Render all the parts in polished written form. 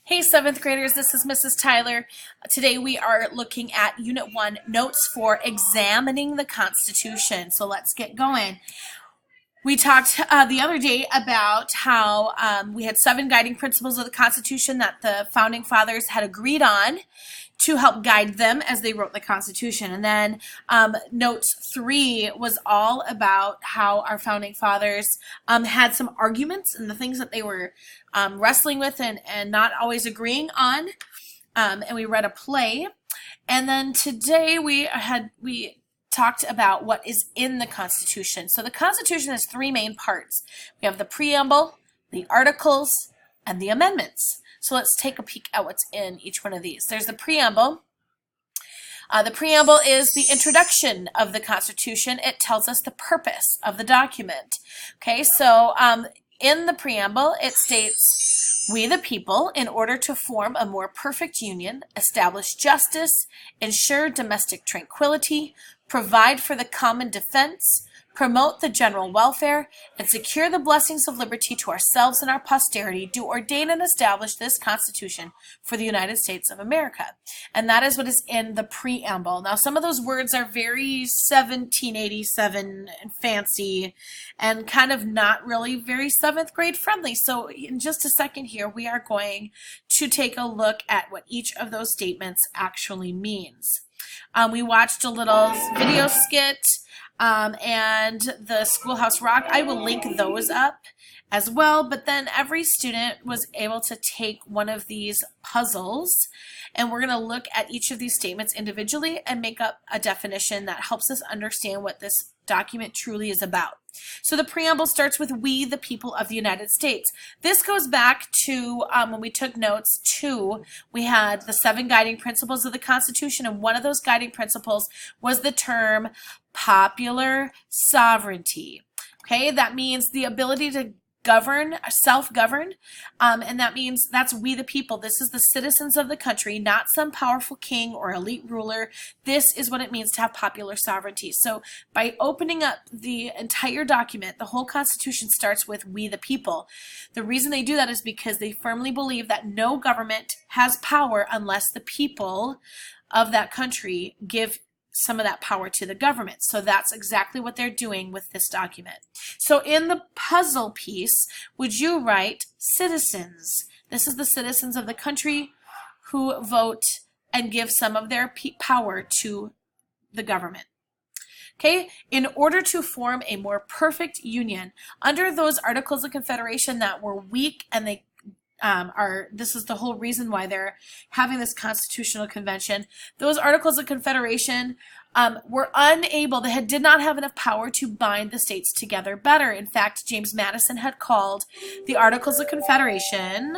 Hey, seventh graders, this is Mrs. Tyler. Today we are looking at Unit 1, Notes for Examining the Constitution. So let's get going. We talked the other day about how we had 7 guiding principles of the Constitution that the Founding Fathers had agreed on to help guide them as they wrote the Constitution. And then Notes 3 was all about how our Founding Fathers had some arguments and the things that they were wrestling with and not always agreeing on. And we read a play. And then today we talked about what is in the Constitution. So the Constitution has 3 main parts. We have the preamble, the articles, and the amendments. So let's take a peek at what's in each one of these. There's the preamble. The preamble is the introduction of the Constitution. It tells us the purpose of the document. Okay, so in the preamble, it states, "We the people, in order to form a more perfect union, establish justice, ensure domestic tranquility, provide for the common defense, promote the general welfare, and secure the blessings of liberty to ourselves and our posterity, do ordain and establish this Constitution for the United States of America." And that is what is in the preamble. Now, some of those words are very 1787 and fancy and kind of not really very 7th grade friendly. So in just a second here, we are going to take a look at what each of those statements actually means. We watched a little video skit and the Schoolhouse Rock. I will link those up as well, but then every student was able to take one of these puzzles, and we're going to look at each of these statements individually and make up a definition that helps us understand what this document truly is about. So the preamble starts with "We the people of the United States." This goes back to when we took notes too. We had the 7 guiding principles of the Constitution, and one of those guiding principles was the term popular sovereignty. Okay, that means the ability to govern, self-govern, and that means that's we the people. This is the citizens of the country, not some powerful king or elite ruler. This is what it means to have popular sovereignty. So by opening up the entire document, the whole Constitution starts with "we the people." The reason they do that is because they firmly believe that no government has power unless the people of that country give some of that power to the government. So that's exactly what they're doing with this document. So in the puzzle piece, would you write citizens? This is the citizens of the country who vote and give some of their power to the government. Okay, in order to form a more perfect union, under those Articles of Confederation that were weak, and they this is the whole reason why they're having this constitutional convention. Those Articles of Confederation were unable, did not have enough power to bind the states together better. In fact, James Madison had called the Articles of Confederation,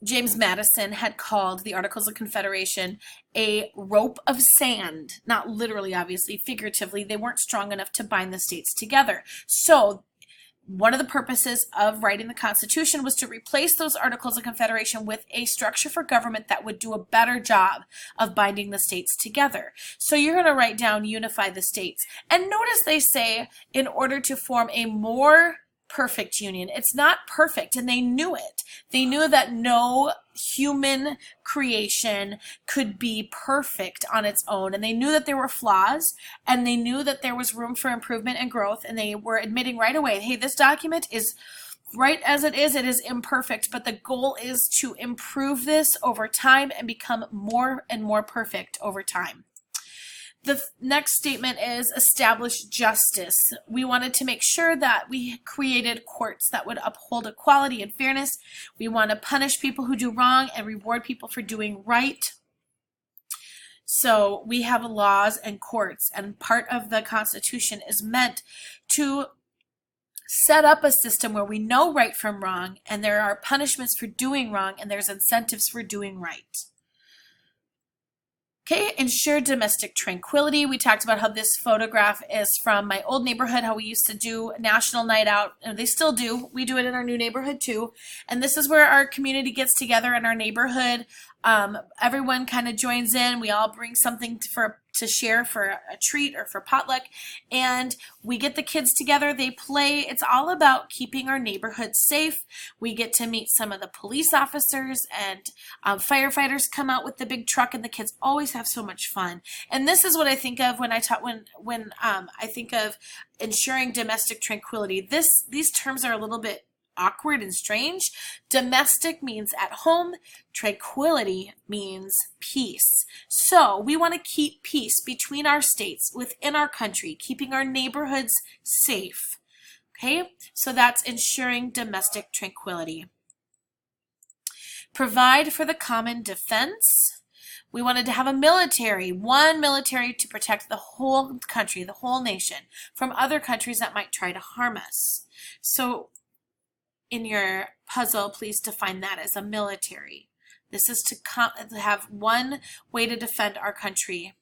James Madison had called the Articles of Confederation a rope of sand. Not literally, obviously, figuratively. They weren't strong enough to bind the states together. So one of the purposes of writing the Constitution was to replace those Articles of Confederation with a structure for government that would do a better job of binding the states together. So you're going to write down "unify the states." And notice they say in order to form a more perfect union. It's not perfect, and they knew it. They knew that no human creation could be perfect on its own, and they knew that there were flaws, and they knew that there was room for improvement and growth, and they were admitting right away, hey, this document is right as it is imperfect, but the goal is to improve this over time and become more and more perfect over time. The next statement is establish justice. We wanted to make sure that we created courts that would uphold equality and fairness. We want to punish people who do wrong and reward people for doing right. So we have laws and courts, and part of the Constitution is meant to set up a system where we know right from wrong, and there are punishments for doing wrong, and there's incentives for doing right. Okay, ensure domestic tranquility. We talked about how this photograph is from my old neighborhood, how we used to do National Night Out, and they still do. We do it in our new neighborhood too. And this is where our community gets together in our neighborhood Everyone kind of joins in. We all bring something to share for a treat or for potluck, and we get the kids together. They play. It's all about keeping our neighborhood safe. We get to meet some of the police officers, and firefighters come out with the big truck, and the kids always have so much fun. And this is what I think of when I I think of ensuring domestic tranquility. These terms are a little bit awkward and strange. Domestic means at home. Tranquility means peace. So we want to keep peace between our states, within our country, keeping our neighborhoods safe. Okay, so that's ensuring domestic tranquility. Provide for the common defense. We wanted to have a military, one military to protect the whole country, the whole nation, from other countries that might try to harm us. So in your puzzle, please define that as a military. This is to have one way to defend our country.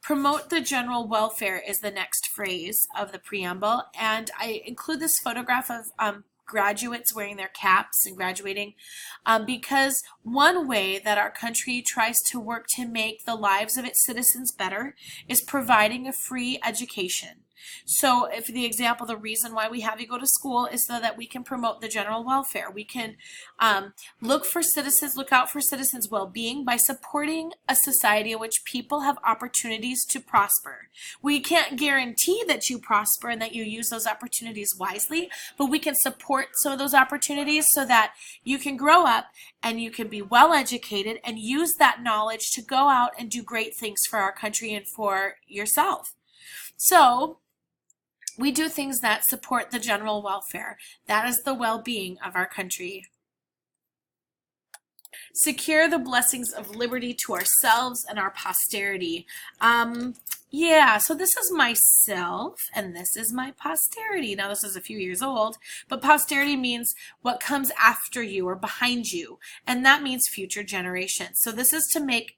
Promote the general welfare is the next phrase of the preamble, and I include this photograph of graduates wearing their caps and graduating because one way that our country tries to work to make the lives of its citizens better is providing a free education. So if the example, the reason why we have you go to school is so that we can promote the general welfare. We can look out for citizens' well-being by supporting a society in which people have opportunities to prosper. We can't guarantee that you prosper and that you use those opportunities wisely, but we can support some of those opportunities so that you can grow up and you can be well educated and use that knowledge to go out and do great things for our country and for yourself. So we do things that support the general welfare. That is the well-being of our country. Secure the blessings of liberty to ourselves and our posterity. Yeah, so this is myself and this is my posterity. Now this is a few years old, but posterity means what comes after you or behind you, and that means future generations. So this is to make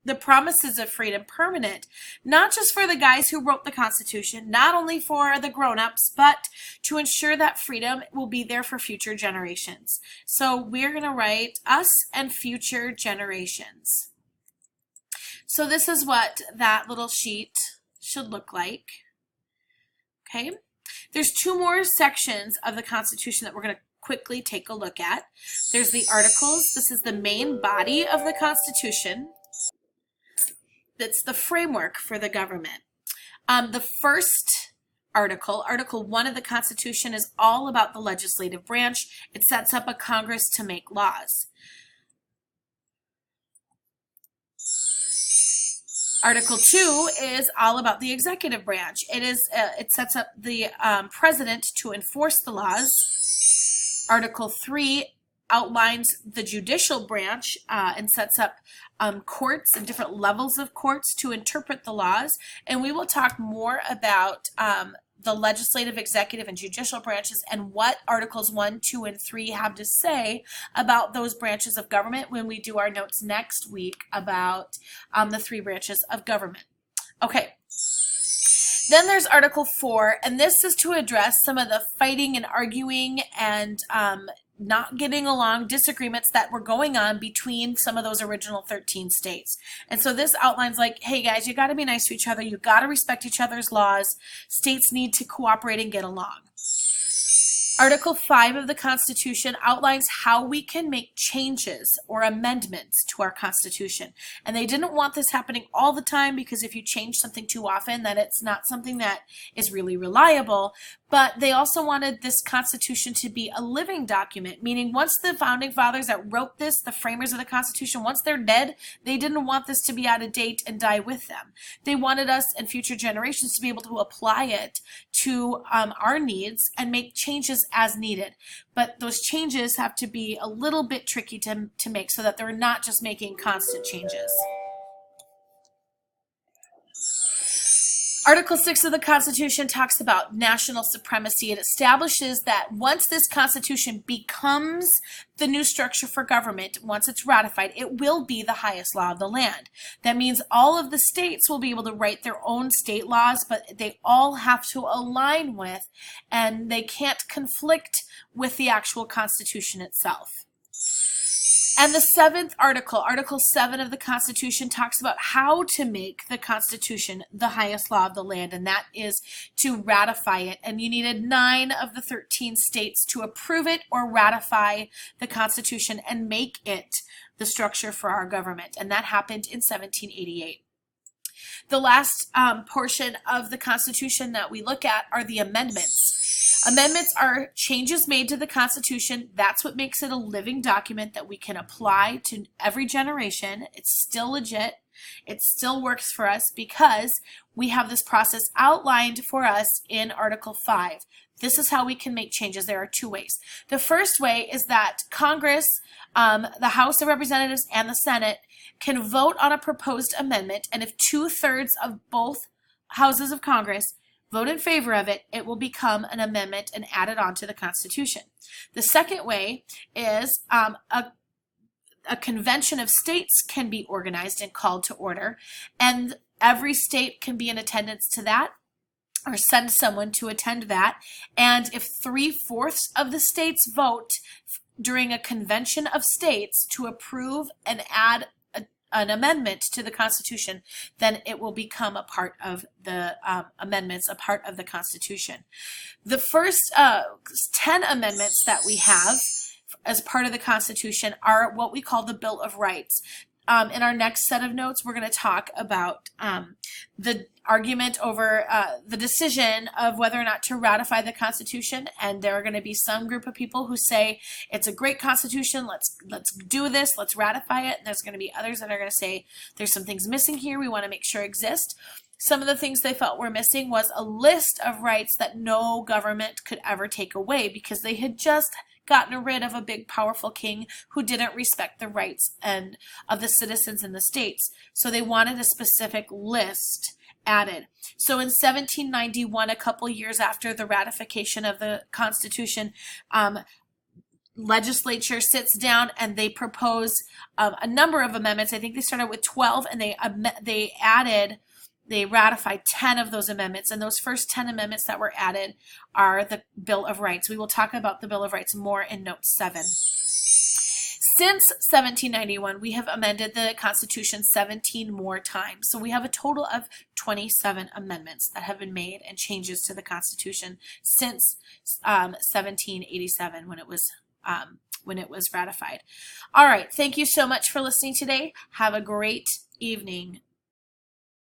the promises of freedom permanent, not just for the guys who wrote the Constitution, not only for the grown-ups, but to ensure that freedom will be there for future generations. So we're going to write us and future generations. So this is what that little sheet should look like. Okay, there's two more sections of the Constitution that we're going to quickly take a look at. There's the Articles. This is the main body of the Constitution. That's the framework for the government. The first article, Article 1 of the Constitution, is all about the legislative branch. It sets up a Congress to make laws. Article 2 is all about the executive branch. It sets up the president to enforce the laws. Article 3 outlines the judicial branch and sets up courts and different levels of courts to interpret the laws. And we will talk more about the legislative, executive, and judicial branches and what Articles 1, 2, and 3 have to say about those branches of government when we do our notes next week about the 3 branches of government. Okay. Then there's Article 4, and this is to address some of the fighting and arguing and not getting along, disagreements that were going on between some of those original 13 states. And so this outlines like, hey guys, you got to be nice to each other. You got to respect each other's laws. States need to cooperate and get along. Article 5 of the Constitution outlines how we can make changes or amendments to our Constitution. And they didn't want this happening all the time because if you change something too often, then it's not something that is really reliable. But they also wanted this Constitution to be a living document, meaning once the founding fathers that wrote this, the framers of the Constitution, once they're dead, they didn't want this to be out of date and die with them. They wanted us and future generations to be able to apply it to our needs and make changes as needed. But those changes have to be a little bit tricky to make so that they're not just making constant changes. Article 6 of the Constitution talks about national supremacy. It establishes that once this Constitution becomes the new structure for government, once it's ratified, it will be the highest law of the land. That means all of the states will be able to write their own state laws, but they all have to align with, and they can't conflict with the actual Constitution itself. And the seventh article, Article 7 of the Constitution, talks about how to make the Constitution the highest law of the land, and that is to ratify it. And you needed 9 of the 13 states to approve it or ratify the Constitution and make it the structure for our government, and that happened in 1788. The last portion of the Constitution that we look at are the amendments. Amendments are changes made to the Constitution. That's what makes it a living document that we can apply to every generation. It's still legit. It still works for us because we have this process outlined for us in Article 5. This is how we can make changes. There are 2 ways. The first way is that Congress, the House of Representatives and the Senate can vote on a proposed amendment, and if 2/3 of both houses of Congress vote in favor of it, it will become an amendment and added on to the Constitution. The second way is a convention of states can be organized and called to order, and every state can be in attendance to that or send someone to attend that. And if 3/4 of the states vote during a convention of states to approve and add an amendment to the Constitution, then it will become a part of the amendments, a part of the Constitution. The first 10 amendments that we have as part of the Constitution are what we call the Bill of Rights. In our next set of notes, we're going to talk about the argument over the decision of whether or not to ratify the Constitution, and there are going to be some group of people who say it's a great Constitution, let's do this, let's ratify it, and there's going to be others that are going to say there's some things missing here we want to make sure exist. Some of the things they felt were missing was a list of rights that no government could ever take away because they had just gotten rid of a big powerful king who didn't respect the rights and of the citizens in the states. So they wanted a specific list added. So in 1791, a couple years after the ratification of the Constitution, legislature sits down and they propose a number of amendments. I think they started with 12, and they ratified 10 of those amendments, and those first 10 amendments that were added are the Bill of Rights. We will talk about the Bill of Rights more in Note 7. Since 1791, we have amended the Constitution 17 more times. So we have a total of 27 amendments that have been made and changes to the Constitution since 1787 when it was ratified. All right, thank you so much for listening today. Have a great evening.